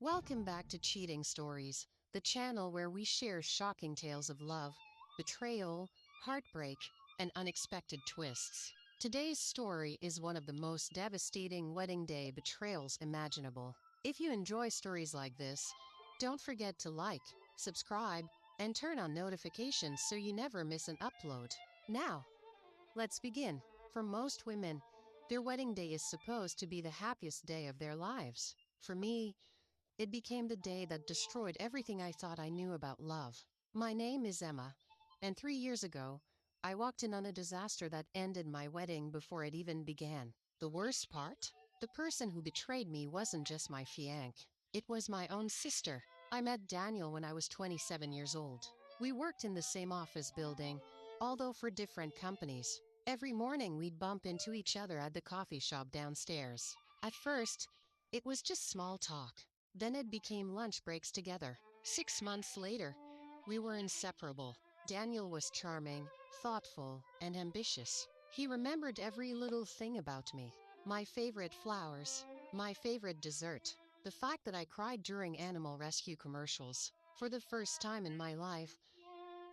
Welcome back to Cheating Stories, the channel where we share shocking tales of love, betrayal, heartbreak, and unexpected twists. Today's story is one of the most devastating wedding day betrayals imaginable. If you enjoy stories like this, don't forget to like, subscribe, and turn on notifications so you never miss an upload. Now, let's begin. For most women, their wedding day is supposed to be the happiest day of their lives. For me, it became the day that destroyed everything I thought I knew about love. My name is Emma, and 3 years ago, I walked in on a disaster that ended my wedding before it even began. The worst part? The person who betrayed me wasn't just my fiancé. It was my own sister. I met Daniel when I was 27 years old. We worked in the same office building, although for different companies. Every morning we'd bump into each other at the coffee shop downstairs. At first, it was just small talk. Then it became lunch breaks together. 6 months later, we were inseparable. Daniel was charming, thoughtful, and ambitious. He remembered every little thing about me. My favorite flowers, my favorite dessert, the fact that I cried during animal rescue commercials. For the first time in my life,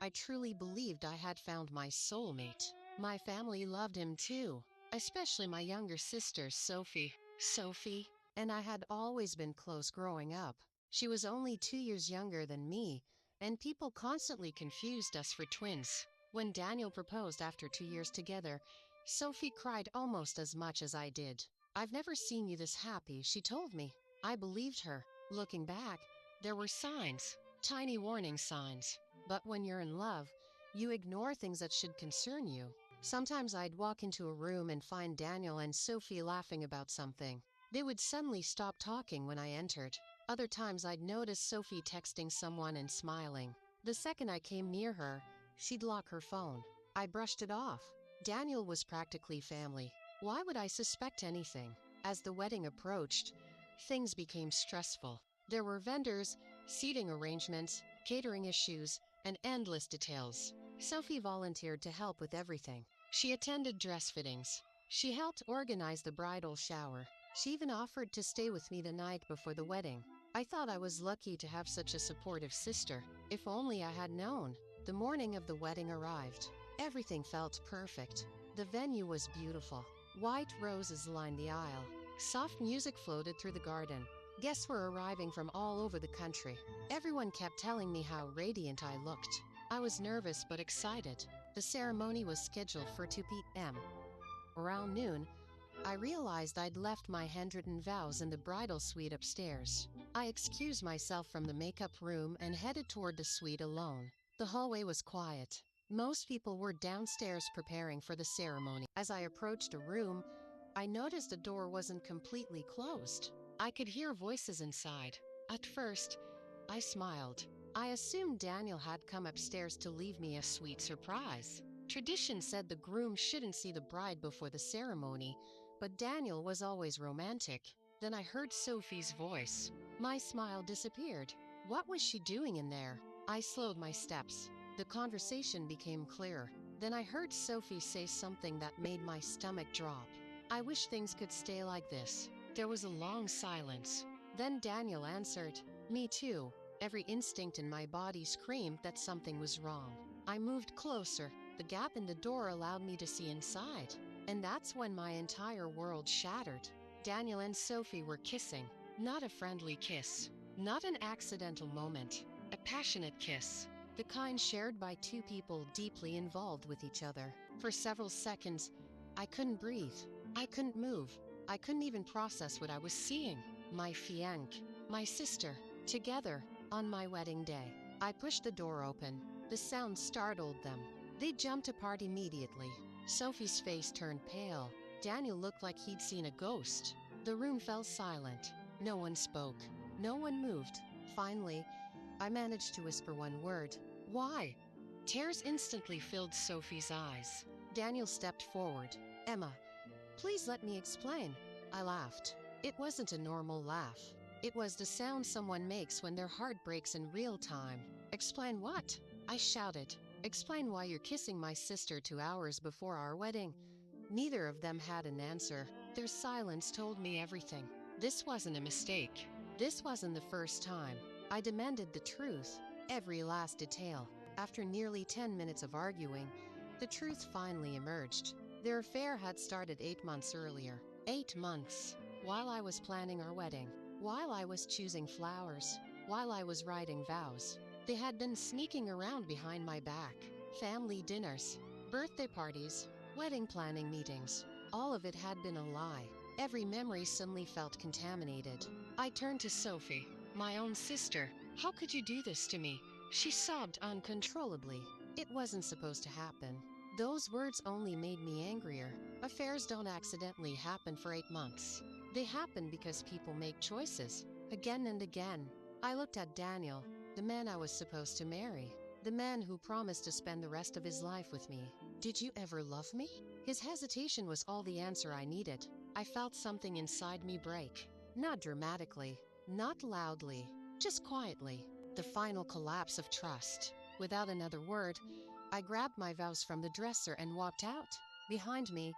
I truly believed I had found my soulmate. My family loved him too, especially my younger sister, Sophie. Sophie and I had always been close growing up. She was only 2 years younger than me, and people constantly confused us for twins. When Daniel proposed after 2 years together, Sophie cried almost as much as I did. "I've never seen you this happy," she told me. I believed her. Looking back, there were signs, tiny warning signs. But when you're in love, you ignore things that should concern you. Sometimes I'd walk into a room and find Daniel and Sophie laughing about something. They would suddenly stop talking when I entered. Other times I'd notice Sophie texting someone and smiling. The second I came near her, she'd lock her phone. I brushed it off. Daniel was practically family. Why would I suspect anything? As the wedding approached, things became stressful. There were vendors, seating arrangements, catering issues, and endless details. Sophie volunteered to help with everything. She attended dress fittings. She helped organize the bridal shower. She even offered to stay with me the night before the wedding. I thought I was lucky to have such a supportive sister. If only I had known. The morning of the wedding arrived. Everything felt perfect. The venue was beautiful. White roses lined the aisle. Soft music floated through the garden. Guests were arriving from all over the country. Everyone kept telling me how radiant I looked. I was nervous but excited. The ceremony was scheduled for 2 p.m. Around noon, I realized I'd left my handwritten vows in the bridal suite upstairs. I excused myself from the makeup room and headed toward the suite alone. The hallway was quiet. Most people were downstairs preparing for the ceremony. As I approached a room, I noticed the door wasn't completely closed. I could hear voices inside. At first, I smiled. I assumed Daniel had come upstairs to leave me a sweet surprise. Tradition said the groom shouldn't see the bride before the ceremony, but Daniel was always romantic. Then I heard Sophie's voice. My smile disappeared. What was she doing in there? I slowed my steps. The conversation became clearer. Then I heard Sophie say something that made my stomach drop. "I wish things could stay like this." There was a long silence. Then Daniel answered, "Me too." Every instinct in my body screamed that something was wrong. I moved closer. The gap in the door allowed me to see inside. And that's when my entire world shattered. Daniel and Sophie were kissing. Not a friendly kiss. Not an accidental moment. A passionate kiss. The kind shared by two people deeply involved with each other. For several seconds, I couldn't breathe. I couldn't move. I couldn't even process what I was seeing. My fiancé, my sister, together on my wedding day. I pushed the door open. The sound startled them. They jumped apart immediately. Sophie's face turned pale. Daniel looked like he'd seen a ghost. The room fell silent. No one spoke. No one moved. Finally, I managed to whisper one word. "Why?" Tears instantly filled Sophie's eyes. Daniel stepped forward. "Emma, please let me explain." I laughed. It wasn't a normal laugh. It was the sound someone makes when their heart breaks in real time. "Explain what?" I shouted. "Explain why you're kissing my sister 2 hours before our wedding." Neither of them had an answer. Their silence told me everything. This wasn't a mistake. This wasn't the first time. I demanded the truth, every last detail. After nearly 10 minutes of arguing, the truth finally emerged. Their affair had started 8 months earlier. 8 months. While I was planning our wedding, while I was choosing flowers, while I was writing vows, they had been sneaking around behind my back. Family dinners, birthday parties, wedding planning meetings. All of it had been a lie. Every memory suddenly felt contaminated. I turned to Sophie, my own sister. How could you do this to me? She sobbed uncontrollably. It wasn't supposed to happen. Those words only made me angrier. Affairs don't accidentally happen for 8 months. They happen because people make choices. Again and again. I looked at Daniel, the man I was supposed to marry. The man who promised to spend the rest of his life with me. Did you ever love me? His hesitation was all the answer I needed. I felt something inside me break. Not dramatically, not loudly, just quietly. The final collapse of trust. Without another word, I grabbed my vows from the dresser and walked out. Behind me,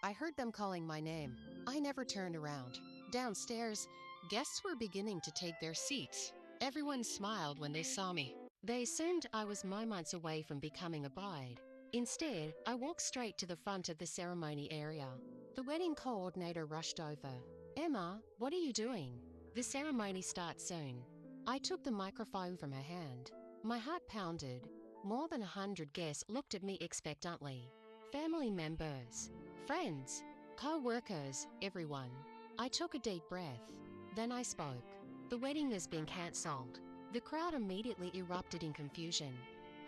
I heard them calling my name. I never turned around. Downstairs, guests were beginning to take their seats. Everyone smiled when they saw me. They assumed I was moments away from becoming a bride. Instead, I walked straight to the front of the ceremony area. The wedding coordinator rushed over. "Emma, what are you doing? The ceremony starts soon." I took the microphone from her hand. My heart pounded. More than 100 guests looked at me expectantly. Family members, friends, co-workers, everyone. I took a deep breath. Then I spoke. "The wedding has been cancelled." The crowd immediately erupted in confusion.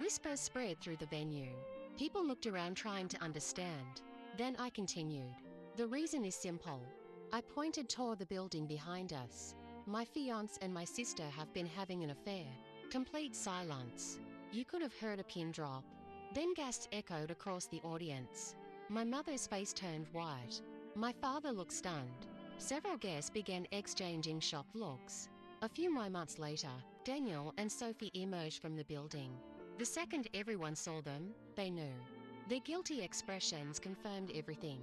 Whispers spread through the venue. People looked around trying to understand. Then I continued. "The reason is simple." I pointed toward the building behind us. "My fiancé and my sister have been having an affair." Complete silence. You could have heard a pin drop. Then gasps echoed across the audience. My mother's face turned white. My father looked stunned. Several guests began exchanging shocked looks. A few moments later, Daniel and Sophie emerged from the building. The second everyone saw them, they knew. Their guilty expressions confirmed everything.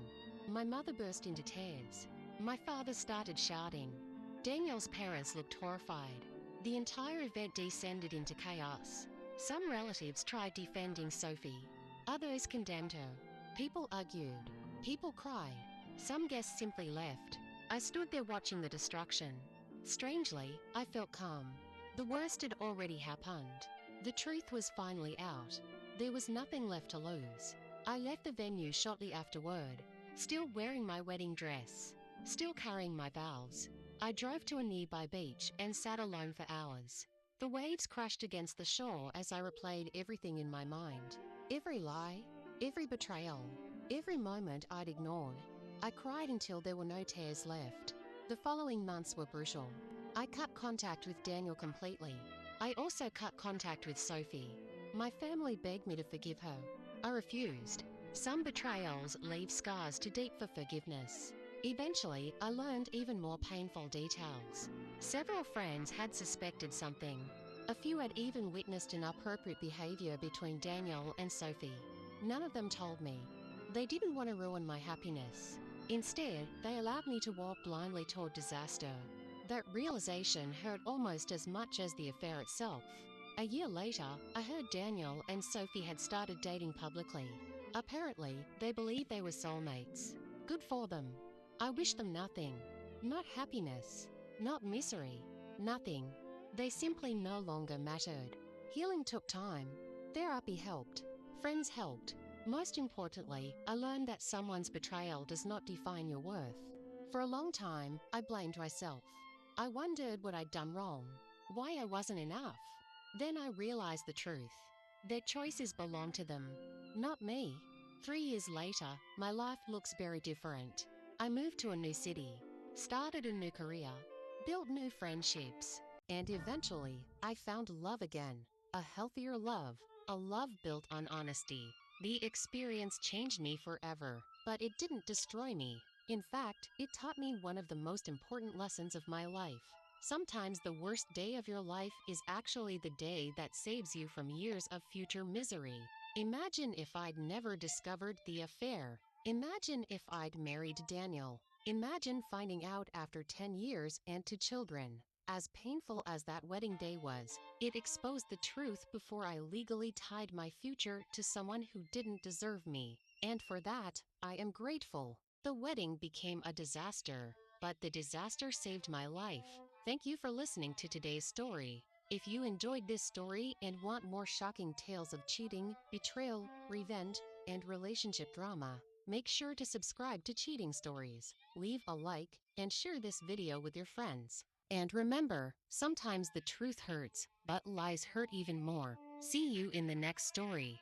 My mother burst into tears. My father started shouting. Daniel's parents looked horrified. The entire event descended into chaos. Some relatives tried defending Sophie. Others condemned her. People argued. People cried. Some guests simply left. I stood there watching the destruction. Strangely, I felt calm. The worst had already happened. The truth was finally out. There was nothing left to lose. I left the venue shortly afterward, still wearing my wedding dress, still carrying my vows. I drove to a nearby beach and sat alone for hours. The waves crashed against the shore as I replayed everything in my mind. Every lie, every betrayal, every moment I'd ignored. I cried until there were no tears left. The following months were brutal. I cut contact with Daniel completely. I also cut contact with Sophie. My family begged me to forgive her. I refused. Some betrayals leave scars too deep for forgiveness. Eventually, I learned even more painful details. Several friends had suspected something. A few had even witnessed inappropriate behavior between Daniel and Sophie. None of them told me. They didn't want to ruin my happiness. Instead, they allowed me to walk blindly toward disaster. That realization hurt almost as much as the affair itself. A year later, I heard Daniel and Sophie had started dating publicly. Apparently, they believed they were soulmates. Good for them. I wish them nothing. Not happiness. Not misery. Nothing. They simply no longer mattered. Healing took time. Therapy helped. Friends helped. Most importantly, I learned that someone's betrayal does not define your worth. For a long time, I blamed myself. I wondered what I'd done wrong, why I wasn't enough. Then I realized the truth. Their choices belong to them, not me. 3 years later, my life looks very different. I moved to a new city, started a new career, built new friendships, and eventually, I found love again. A healthier love, a love built on honesty. The experience changed me forever, but it didn't destroy me. In fact, it taught me one of the most important lessons of my life. Sometimes the worst day of your life is actually the day that saves you from years of future misery. Imagine if I'd never discovered the affair. Imagine if I'd married Daniel. Imagine finding out after 10 years and 2 children. As painful as that wedding day was, it exposed the truth before I legally tied my future to someone who didn't deserve me. And for that, I am grateful. The wedding became a disaster, but the disaster saved my life. Thank you for listening to today's story. If you enjoyed this story and want more shocking tales of cheating, betrayal, revenge, and relationship drama, make sure to subscribe to Cheating Stories, leave a like, and share this video with your friends. And remember, sometimes the truth hurts, but lies hurt even more. See you in the next story.